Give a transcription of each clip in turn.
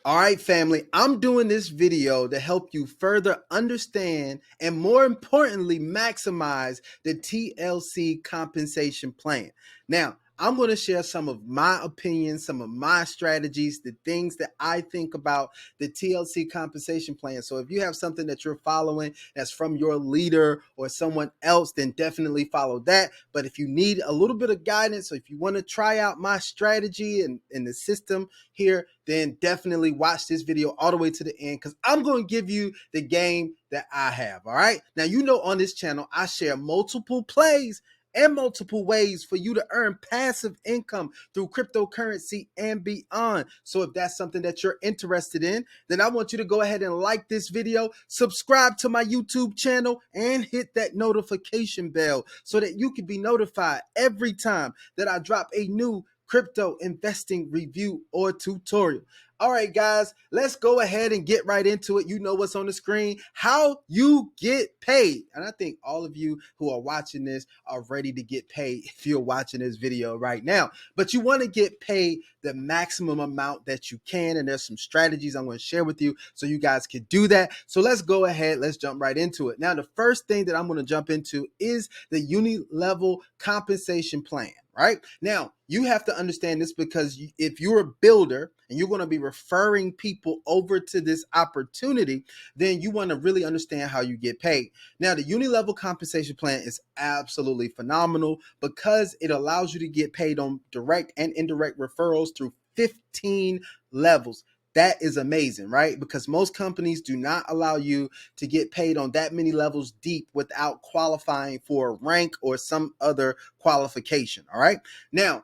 All right, family, I'm doing this video to help you further understand and, more importantly, maximize the TLC compensation plan. Now, I'm going to share some of my opinions, some of my strategies, the things that I think about the TLC compensation plan. So if you have something that you're following that's from your leader or someone else, then definitely follow that. But if you need a little bit of guidance, or if you want to try out my strategy and the system here, then definitely watch this video all the way to the end, because I'm going to give you the game that I have. All right. Now, on this channel, I share multiple plays and multiple ways for you to earn passive income through cryptocurrency and beyond. So if that's something that you're interested in, then I want you to go ahead and like this video, subscribe to my YouTube channel, and hit that notification bell so that you can be notified every time that I drop a new crypto investing review or tutorial. All right, guys, let's go ahead and get right into it. You know what's on the screen, how you get paid. And I think all of you who are watching this are ready to get paid if you're watching this video right now. But you want to get paid the maximum amount that you can. And there's some strategies I'm going to share with you so you guys can do that. So let's go ahead. Let's jump right into it. Now, the first thing that I'm going to jump into is the Unilevel compensation plan. Right now, you have to understand this, because if you're a builder and you're going to be referring people over to this opportunity, then you want to really understand how you get paid. Now, the Unilevel compensation plan is absolutely phenomenal because it allows you to get paid on direct and indirect referrals through 15 levels. That is amazing, right? Because most companies do not allow you to get paid on that many levels deep without qualifying for a rank or some other qualification. All right. Now,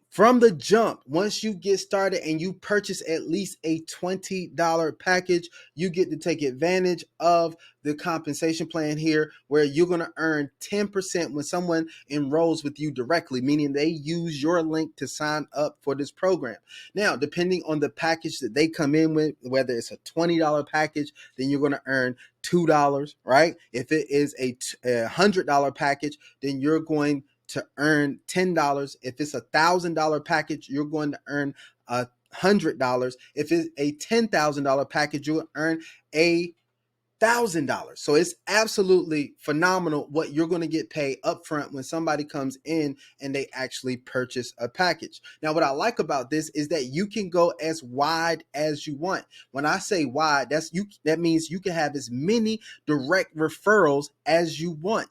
from the jump, once you get started and you purchase at least a $20 package, you get to take advantage of the compensation plan here, where you're going to earn 10% when someone enrolls with you directly, meaning they use your link to sign up for this program. Now, depending on the package that they come in with, whether it's a $20 package, then you're going to earn $2, right? If it is a $100 package, then you're going to earn $10. If it's $1,000 package, you're going to earn $100. If it's a $10,000 package, you'll earn $1,000. So it's absolutely phenomenal what you're going to get paid upfront when somebody comes in and they actually purchase a package. Now, what I like about this is that you can go as wide as you want. When I say wide, that means you can have as many direct referrals as you want.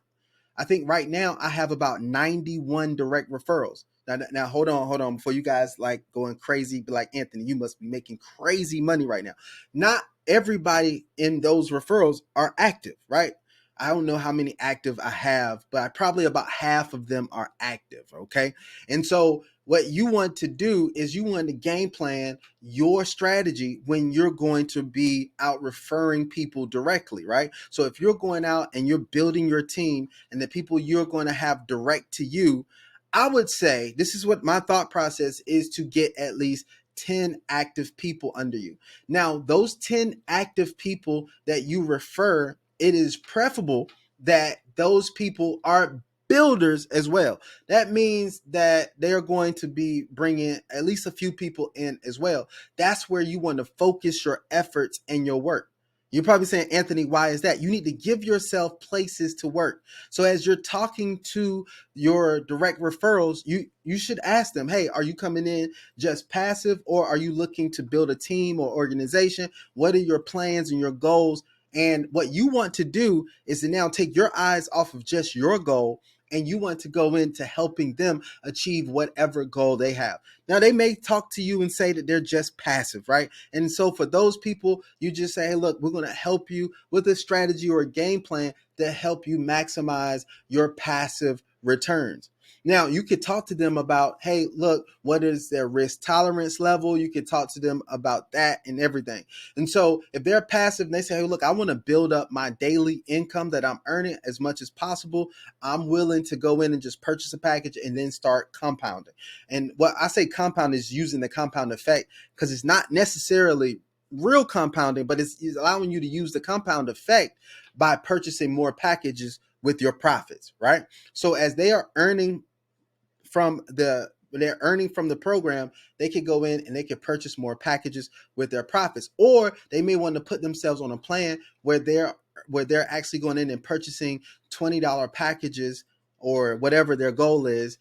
I think right now I have about 91 direct referrals. Now hold on, before you guys like going crazy, be like, Anthony, you must be making crazy money right now. Not everybody in those referrals are active, right? I don't know how many active I have, but probably about half of them are active. Okay. And so what you want to do is you want to game plan your strategy when you're going to be out referring people directly, right? So if you're going out and you're building your team and the people you're going to have direct to you, I would say this is what my thought process is: to get at least 10 active people under you. Now, those 10 active people that you refer, it is preferable that those people are builders as well. That means that they're going to be bringing at least a few people in as well. That's where you want to focus your efforts and your work. You're probably saying, Anthony, why is that? You need to give yourself places to work. So as you're talking to your direct referrals, you should ask them, hey, are you coming in just passive, or are you looking to build a team or organization? What are your plans and your goals? And what you want to do is to now take your eyes off of just your goal, and you want to go into helping them achieve whatever goal they have. Now, they may talk to you and say that they're just passive, right? And so for those people, you just say, hey, look, we're going to help you with a strategy or a game plan to help you maximize your passive returns. Now, you could talk to them about, hey, look, what is their risk tolerance level? You could talk to them about that and everything. And so if they're passive and they say, hey, look, I want to build up my daily income that I'm earning as much as possible, I'm willing to go in and just purchase a package and then start compounding. And what I say compound is using the compound effect, because it's not necessarily real compounding, but it's allowing you to use the compound effect by purchasing more packages with your profits, right? So as they are earning from the they're earning from the program, they could go in and they could purchase more packages with their profits. Or they may want to put themselves on a plan where they're actually going in and purchasing $20 packages or whatever their goal is,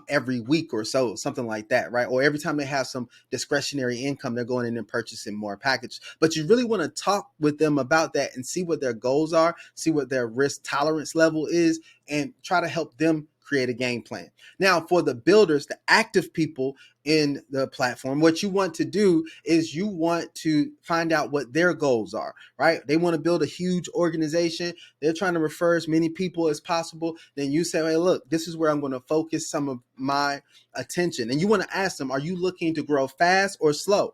every week or so, something like that, right? Or every time they have some discretionary income, they're going in and purchasing more packages. But you really want to talk with them about that and see what their goals are, see what their risk tolerance level is, and try to help them create a game plan. Now, for the builders, the active people in the platform, what you want to do is you want to find out what their goals are, right? They want to build a huge organization. They're trying to refer as many people as possible. Then you say, hey, look, this is where I'm going to focus some of my attention. And you want to ask them, are you looking to grow fast or slow?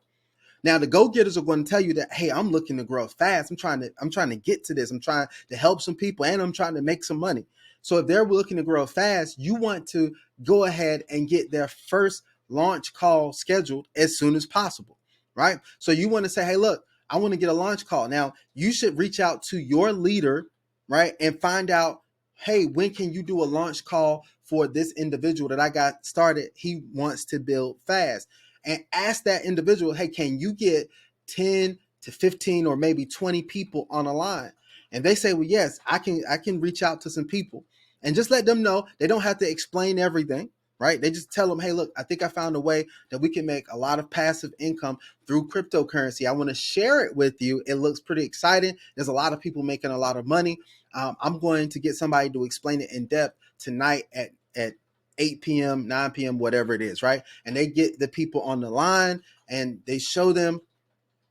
Now the go-getters are going to tell you that, hey, I'm looking to grow fast. I'm trying to get to this. I'm trying to help some people and I'm trying to make some money. So if they're looking to grow fast, you want to go ahead and get their first launch call scheduled as soon as possible, right? So you want to say, hey, look, I want to get a launch call. Now you should reach out to your leader, right? And find out, hey, when can you do a launch call for this individual that I got started? He wants to build fast. And ask that individual, hey, can you get 10 to 15 or maybe 20 people on a line? And they say, well, yes, I can reach out to some people. And just let them know. They don't have to explain everything, right? They just tell them, hey, look, I think I found a way that we can make a lot of passive income through cryptocurrency. I want to share it with you. It looks pretty exciting. There's a lot of people making a lot of money. I'm going to get somebody to explain it in depth tonight at 8 p.m., 9 p.m., whatever it is, right? And they get the people on the line and they show them,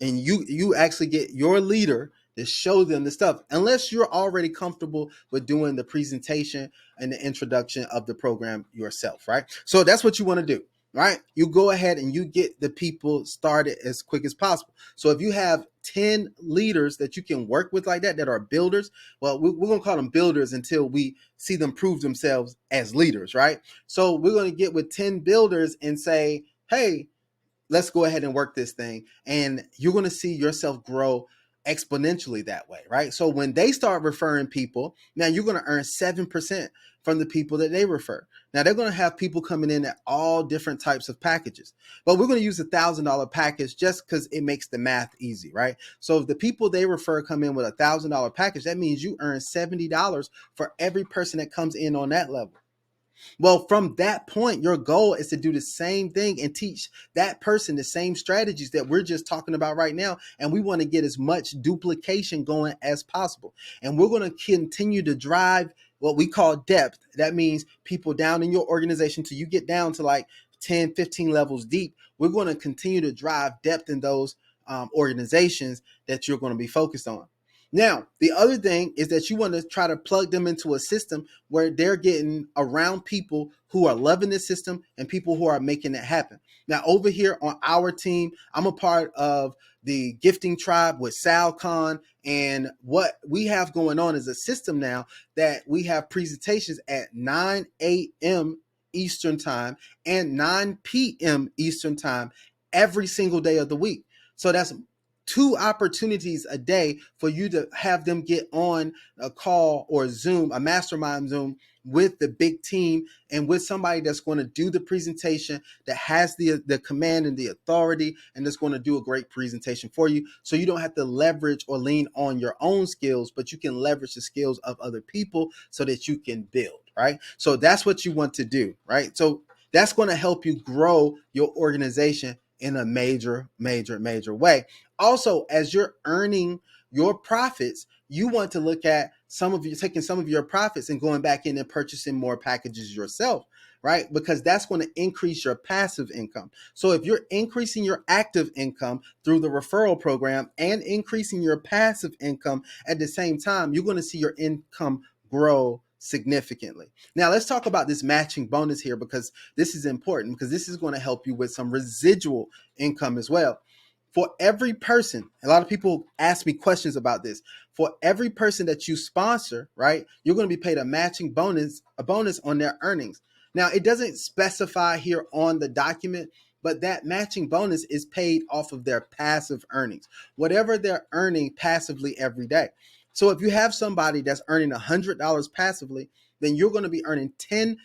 and you actually get your leader to show them the stuff, unless you're already comfortable with doing the presentation and the introduction of the program yourself, right? So that's what you want to do, right? You go ahead and you get the people started as quick as possible. So if you have 10 leaders that you can work with like that are builders, well, we're going to call them builders until we see them prove themselves as leaders, right? So we're going to get with 10 builders and say, hey, let's go ahead and work this thing. And you're going to see yourself grow exponentially that way, right? So when they start referring people, now you're going to earn 7% from the people that they refer. Now they're going to have people coming in at all different types of packages, but we're going to use $1,000 package just because it makes the math easy, right? So if the people they refer come in with $1,000 package, that means you earn $70 for every person that comes in on that level. Well, from that point, your goal is to do the same thing and teach that person the same strategies that we're just talking about right now. And we want to get as much duplication going as possible. And we're going to continue to drive what we call depth. That means people down in your organization till you get down to like 10, 15 levels deep. We're going to continue to drive depth in those organizations that you're going to be focused on. Now, the other thing is that you want to try to plug them into a system where they're getting around people who are loving the system and people who are making it happen. Now, over here on our team, I'm a part of the gifting tribe with Sal Khan. And what we have going on is a system now that we have presentations at 9 a.m. Eastern time and 9 p.m. Eastern time every single day of the week. So that's 2 opportunities a day for you to have them get on a call or Zoom, a mastermind Zoom with the big team and with somebody that's going to do the presentation, that has the command and the authority, and that's going to do a great presentation for you. So you don't have to leverage or lean on your own skills, but you can leverage the skills of other people so that you can build, right? So that's what you want to do, right? So that's going to help you grow your organization in a major way. Also, as you're earning your profits, you want to look at taking some of your profits and going back in and purchasing more packages yourself, right? Because that's going to increase your passive income. So if you're increasing your active income through the referral program and increasing your passive income at the same time, you're going to see your income grow significantly. Now let's talk about this matching bonus here, because this is important, because this is going to help you with some residual income as well. For every person, a lot of people ask me questions about this. For every person that you sponsor, right, you're going to be paid a matching bonus, on their earnings. Now, it doesn't specify here on the document, but that matching bonus is paid off of their passive earnings, whatever they're earning passively every day. So if you have somebody that's earning $100 passively, then you're going to be earning 10%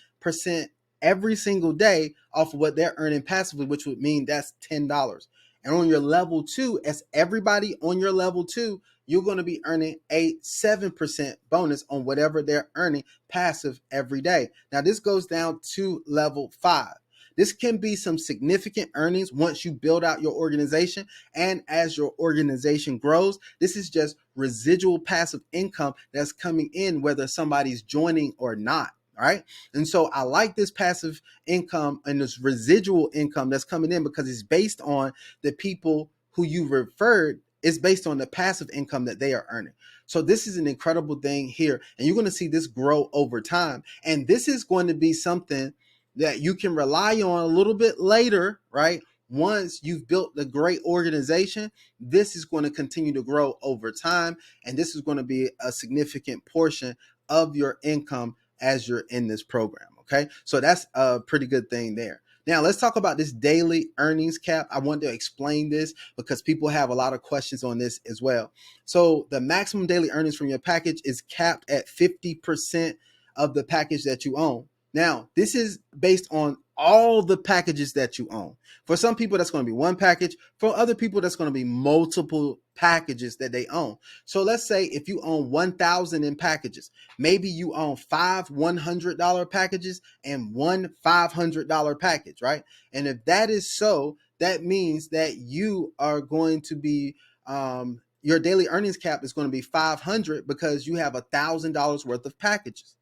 every single day off of what they're earning passively, which would mean that's $10. And on your level 2, as everybody on your level 2, you're going to be earning a 7% bonus on whatever they're earning passive every day. Now, this goes down to level 5. This can be some significant earnings once you build out your organization. And as your organization grows, this is just residual passive income that's coming in, whether somebody's joining or not. All right. And so I like this passive income and this residual income that's coming in because it's based on the people who you referred. It's based on the passive income that they are earning. So this is an incredible thing here. And you're going to see this grow over time. And this is going to be something that you can rely on a little bit later, right? Once you've built a great organization, this is going to continue to grow over time. And this is going to be a significant portion of your income as you're in this program. Okay. So that's a pretty good thing there. Now let's talk about this daily earnings cap. I want to explain this because people have a lot of questions on this as well. So the maximum daily earnings from your package is capped at 50% of the package that you own. Now, this is based on all the packages that you own. For some people, that's going to be one package. For other people, that's going to be multiple packages that they own. So let's say if you own 1,000 in packages, maybe you own 5 $100 packages and one $500 package, right? And if that is so, that means that you are going to be, your daily earnings cap is going to be 500 because you have $1,000 worth of packages.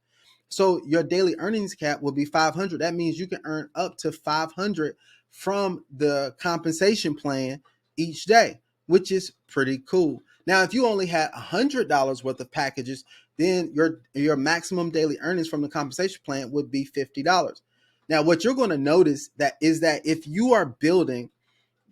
So your daily earnings cap will be 500. That means you can earn up to 500 from the compensation plan each day, which is pretty cool. Now, if you only had $100 worth of packages, then your maximum daily earnings from the compensation plan would be $50. Now, what you're going to notice that is that if you are building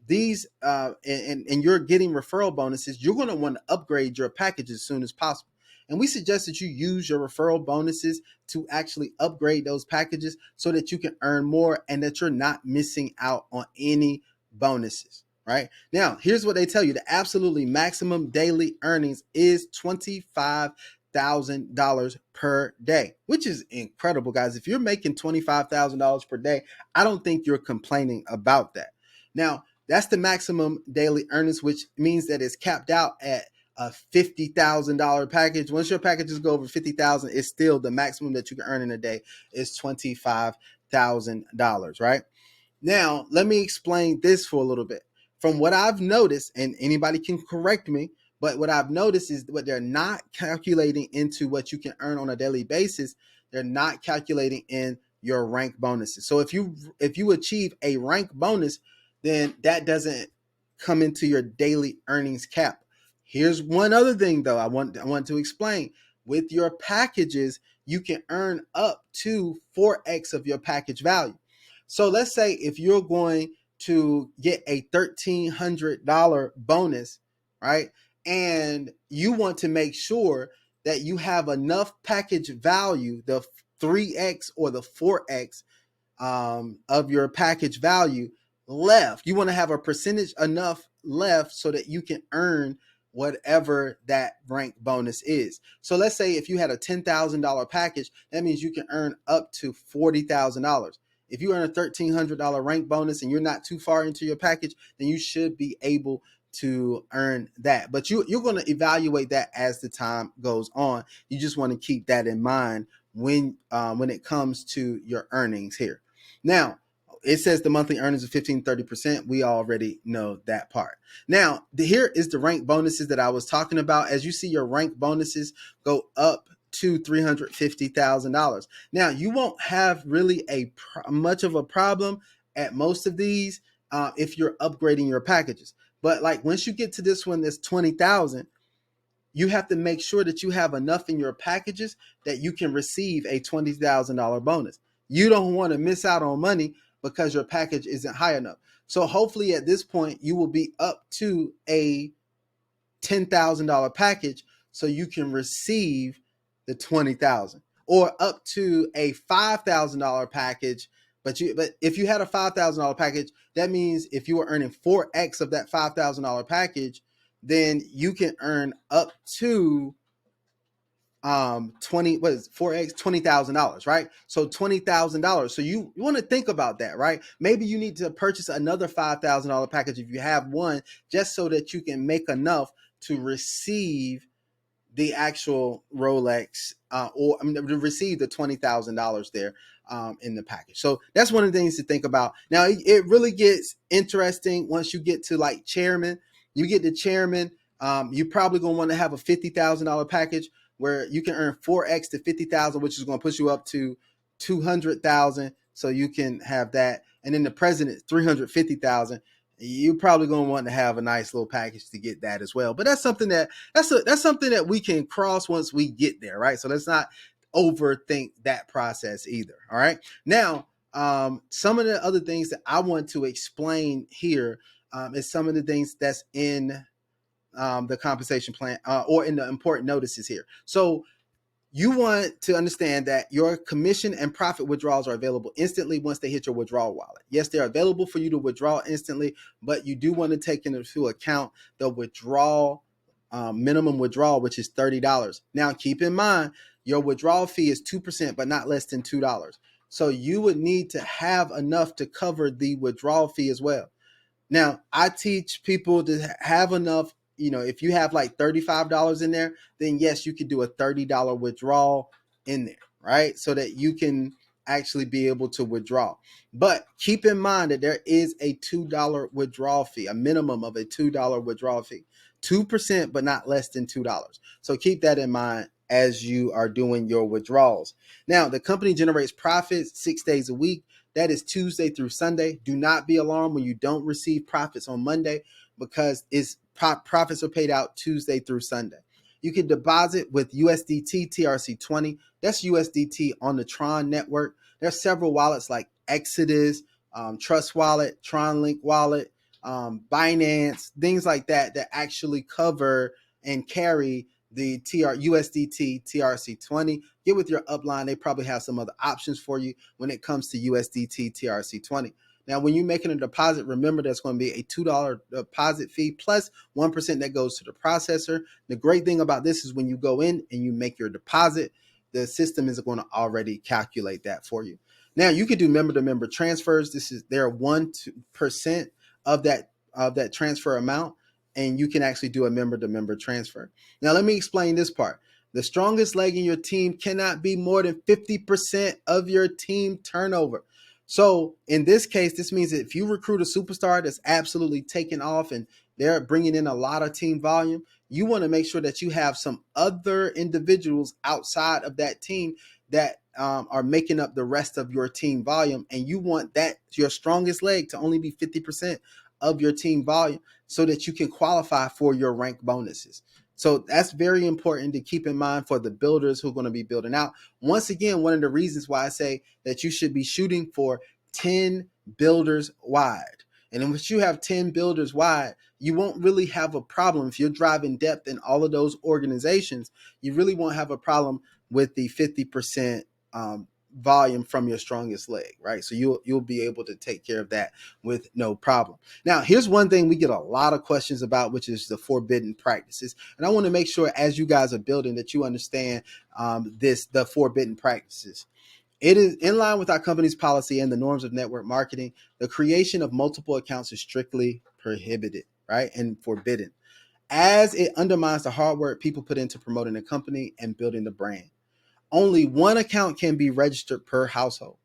these and you're getting referral bonuses, you're going to want to upgrade your package as soon as possible. And we suggest that you use your referral bonuses to actually upgrade those packages so that you can earn more and that you're not missing out on any bonuses. Right now, here's what they tell you: the absolutely maximum daily earnings is $25,000 per day, which is incredible, guys. If you're making $25,000 per day, I don't think you're complaining about that. Now, that's the maximum daily earnings, which means that it's capped out at a $50,000 package. Once your packages go over 50,000, it's still the maximum that you can earn in a day is $25,000, right? Now, let me explain this for a little bit. From what I've noticed, and anybody can correct me, but what I've noticed is what they're not calculating into what you can earn on a daily basis, they're not calculating in your rank bonuses. So if you achieve a rank bonus, then that doesn't come into your daily earnings cap. Here's one other thing though I want to explain. With your packages, you can earn up to 4x of your package value. So let's say if you're going to get a $1,300 bonus, right? And you want to make sure that you have enough package value, the 3x or the 4x of your package value left. You want to have a percentage enough left so that you can earn whatever that rank bonus is. So let's say if you had a $10,000 package, that means you can earn up to $40,000. If you earn a $1,300 rank bonus and you're not too far into your package, then you should be able to earn that. But you're going to evaluate that as the time goes on. You just want to keep that in mind when it comes to your earnings here. Now, it says the monthly earnings of 15-30%. We already know that part. Now, here is the rank bonuses that I was talking about. As you see, your rank bonuses go up to $350,000. Now, you won't have really much of a problem at most of these if you're upgrading your packages. But like once you get to this one that's 20,000, you have to make sure that you have enough in your packages that you can receive a $20,000 bonus. You don't want to miss out on money because your package isn't high enough. So hopefully at this point, you will be up to a $10,000 package so you can receive the 20,000, or up to a $5,000 package. But if you had a $5,000 package, that means if you were earning 4x of that $5,000 package, then you can earn up to what is 4x $20,000, right? So $20,000. So you want to think about that, right? Maybe you need to purchase another $5,000 package if you have one, just so that you can make enough to receive the actual Rolex, or I mean, to receive the $20,000 there in the package. So that's one of the things to think about. Now it really gets interesting once you get to like chairman. You get to chairman, you're probably going to want to have a $50,000 package where you can earn 4x to 50,000, which is going to push you up to 200,000. So you can have that, and then the president 350,000. You're probably going to want to have a nice little package to get that as well. But that's something that's something that we can cross once we get there, right? So let's not overthink that process either. All right. Now, some of the other things that I want to explain here is some of the things that's in the compensation plan, or in the important notices here. So you want to understand that your commission and profit withdrawals are available instantly once they hit your withdrawal wallet. Yes, they're available for you to withdraw instantly, but you do want to take into account the withdrawal, minimum withdrawal, which is $30. Now, keep in mind, your withdrawal fee is 2%, but not less than $2. So you would need to have enough to cover the withdrawal fee as well. Now, I teach people to have enough. If you have like $35 in there, then yes, you could do a $30 withdrawal in there, right? So that you can actually be able to withdraw. But keep in mind that there is a $2 withdrawal fee, a minimum of a $2 withdrawal fee, 2%, but not less than $2. So keep that in mind as you are doing your withdrawals. Now, the company generates profits 6 days a week. That is Tuesday through Sunday. Do not be alarmed when you don't receive profits on Monday, because profits are paid out Tuesday through Sunday. You can deposit with USDT TRC20. That's USDT on the Tron network. There are several wallets like Exodus, Trust Wallet, Tron Link Wallet, Binance, things like that actually cover and carry the USDT TRC20. Get with your upline. They probably have some other options for you when it comes to USDT TRC20. Now, when you're making a deposit, remember there's going to be a $2 deposit fee plus 1% that goes to the processor. The great thing about this is when you go in and you make your deposit, the system is going to already calculate that for you. Now, you can do member-to-member transfers. They're 1% of that transfer amount, and you can actually do a member-to-member transfer. Now, let me explain this part. The strongest leg in your team cannot be more than 50% of your team turnover. So in this case, this means that if you recruit a superstar that's absolutely taking off and they're bringing in a lot of team volume, you want to make sure that you have some other individuals outside of that team that are making up the rest of your team volume. And you want that your strongest leg to only be 50% of your team volume so that you can qualify for your rank bonuses. So that's very important to keep in mind for the builders who are going to be building out. Once again, one of the reasons why I say that you should be shooting for 10 builders wide. And once you have 10 builders wide, you won't really have a problem. If you're driving depth in all of those organizations, you really won't have a problem with the 50% volume from your strongest leg, right? So you'll be able to take care of that with no problem. Now, here's one thing we get a lot of questions about, which is the forbidden practices. And I want to make sure as you guys are building that you understand the forbidden practices. It is in line with our company's policy and the norms of network marketing. The creation of multiple accounts is strictly prohibited, right? And forbidden, as it undermines the hard work people put into promoting the company and building the brand. Only one account can be registered per household.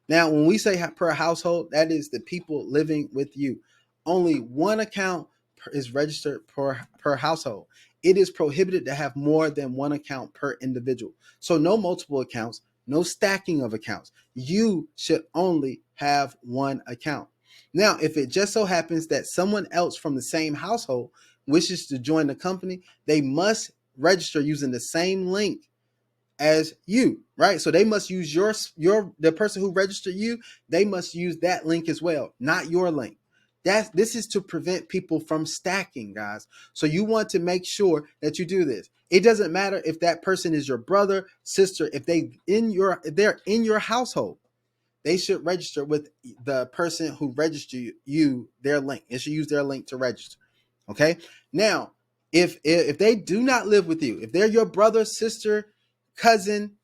Now, when we say per household, that is the people living with you. Only one account is registered per household. It is prohibited to have more than one account per individual. So no multiple accounts, no stacking of accounts. You should only have one account. Now, if it just so happens that someone else from the same household wishes to join the company, they must register using the same link as you, right? So they must use the person who registered you, they must use that link as well, not your link. This is to prevent people from stacking, guys. So you want to make sure that you do this. It doesn't matter if that person is your brother, sister, if they're in your household, they should register with the person who registered you, their link. It should use their link to register. Okay. Now, if they do not live with you, if they're your brother, sister, cousin,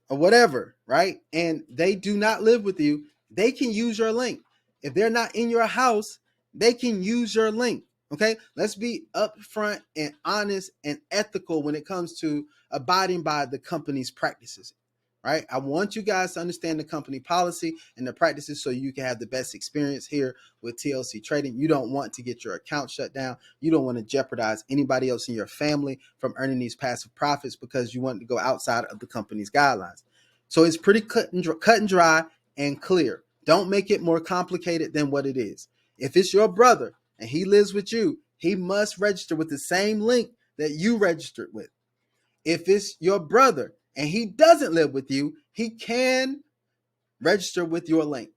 or whatever, right? And they do not live with you, they can use your link. If they're not in your house, they can use your link. Okay, let's be upfront and honest and ethical when it comes to abiding by the company's practices. Right? I want you guys to understand the company policy and the practices so you can have the best experience here with TLC Trading. You don't want to get your account shut down. You don't want to jeopardize anybody else in your family from earning these passive profits because you want to go outside of the company's guidelines. So it's pretty cut and dry and clear. Don't make it more complicated than what it is. If it's your brother and he lives with you, he must register with the same link that you registered with. If it's your brother and he doesn't live with you, he can register with your link.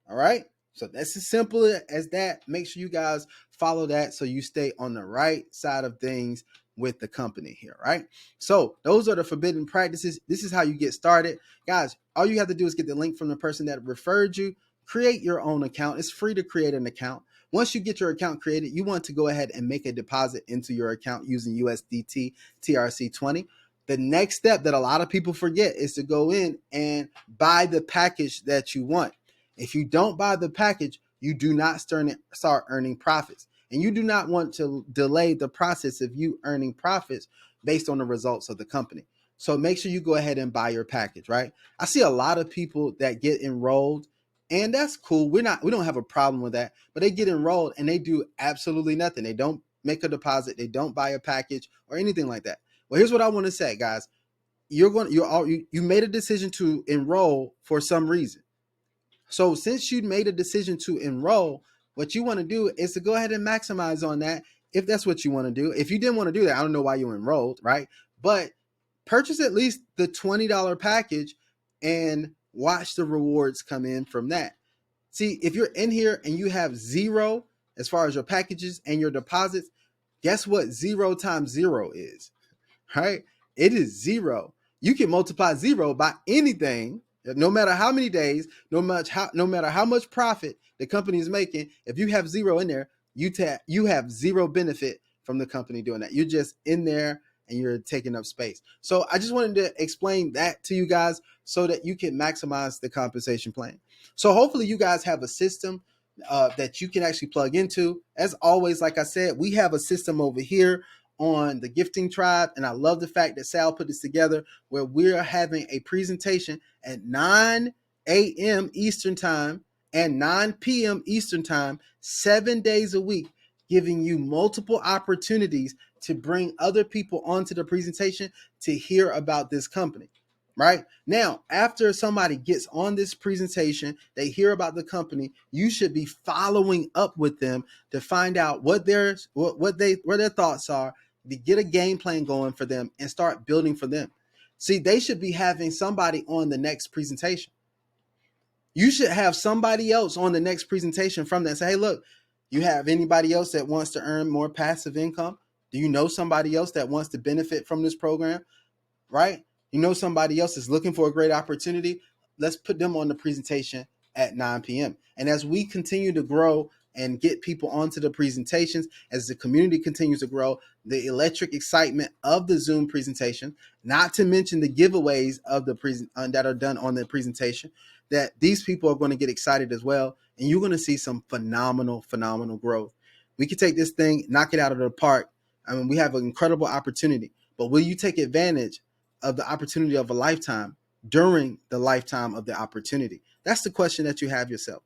All right. So that's as simple as that. Make sure you guys follow that so you stay on the right side of things with the company here. Right. So those are the forbidden practices. This is how you get started. Guys, all you have to do is get the link from the person that referred you. Create your own account. It's free to create an account. Once you get your account created, you want to go ahead and make a deposit into your account using USDT TRC20. The next step that a lot of people forget is to go in and buy the package that you want. If you don't buy the package, you do not start earning profits. And you do not want to delay the process of you earning profits based on the results of the company. So make sure you go ahead and buy your package, right? I see a lot of people that get enrolled, and that's cool. We don't have a problem with that, but they get enrolled and they do absolutely nothing. They don't make a deposit, they don't buy a package or anything like that. Well, here's what I want to say, guys. You made a decision to enroll for some reason. So since you made a decision to enroll, what you want to do is to go ahead and maximize on that if that's what you want to do. If you didn't want to do that, I don't know why you enrolled, right? But purchase at least the $20 package and watch the rewards come in from that. See, if you're in here and you have zero as far as your packages and your deposits, guess what 0 times 0 is? Right? It is 0. You can multiply 0 by anything, no matter how many days, no matter how much profit the company is making. If you have 0 in there, you have 0 benefit from the company doing that. You're just in there and you're taking up space. So I just wanted to explain that to you guys so that you can maximize the compensation plan. So hopefully you guys have a system that you can actually plug into. As always, like I said, we have a system over here on the Gifting Tribe, and I love the fact that Sal put this together where we're having a presentation at 9 a.m. Eastern Time and 9 p.m. Eastern Time, 7 days a week, giving you multiple opportunities to bring other people onto the presentation to hear about this company. Right now, after somebody gets on this presentation, they hear about the company, you should be following up with them to find out what their thoughts are, to get a game plan going for them and start building for them. See, they should be having somebody on the next presentation. You should have somebody else on the next presentation from that. Say, hey, look, you have anybody else that wants to earn more passive income? Do you know somebody else that wants to benefit from this program? Right? You know somebody else is looking for a great opportunity? Let's put them on the presentation at 9 p.m. And as we continue to grow and get people onto the presentations, as the community continues to grow, the electric excitement of the Zoom presentation, not to mention the giveaways of the that are done on the presentation, that these people are going to get excited as well. And you're going to see some phenomenal growth. We can take this thing, knock it out of the park. I mean, we have an incredible opportunity, but will you take advantage of the opportunity of a lifetime during the lifetime of the opportunity? That's the question that you have yourself.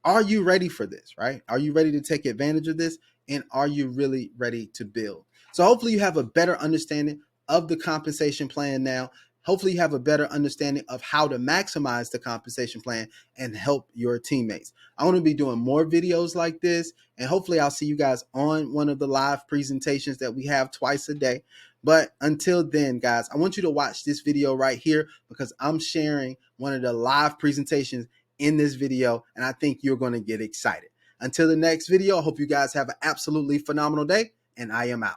Are you ready for this, right? Are you ready to take advantage of this? And are you really ready to build? So hopefully you have a better understanding of the compensation plan now. Hopefully you have a better understanding of how to maximize the compensation plan and help your teammates. I want to be doing more videos like this, and hopefully I'll see you guys on one of the live presentations that we have twice a day. But until then, guys, I want you to watch this video right here because I'm sharing one of the live presentations in this video, and I think you're going to get excited. Until the next video, I hope you guys have an absolutely phenomenal day, and I am out.